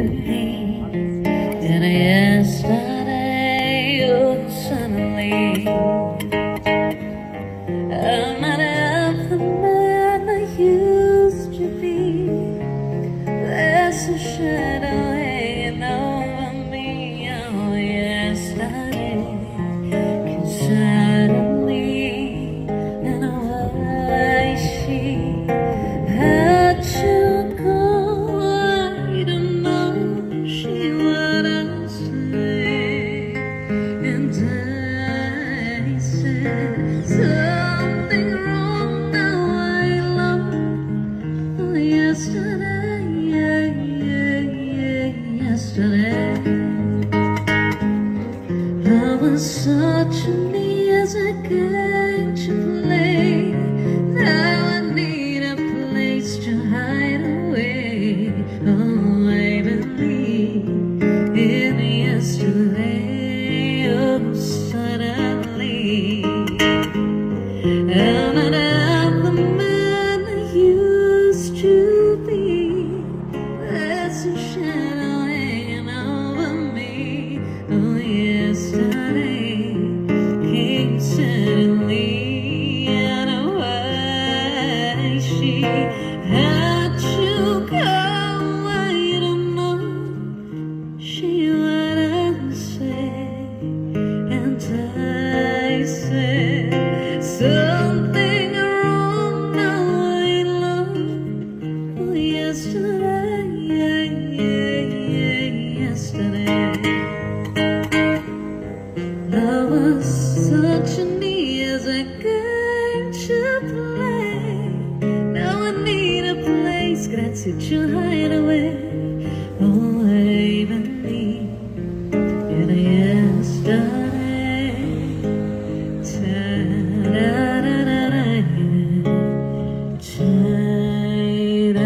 And yesterday, oh, suddenly I'm not half the man I used to be. There's a shadow hanging over me. Oh, yesterday came suddenly, and I she had to go. I don't know she what I say, and I said something wrong. Now I love. Oh, yesterday, yesterday, love was such a me as a game to play. Now I need a place to hide away. Oh, I believe in yesterday. Oh, suddenly I'm not the man I used to be. There's a shadow hanging over me. Oh, yesterday came suddenly, and why she had to go. I don't know she what I say, and I said something wrong. Now I love. Oh, yesterday, yesterday, love was such an easy game to play. Now I need a place, grazie to hide away. Oh, I believe in yesterday. Ta-da-da-da-da. Ta-da-da-da.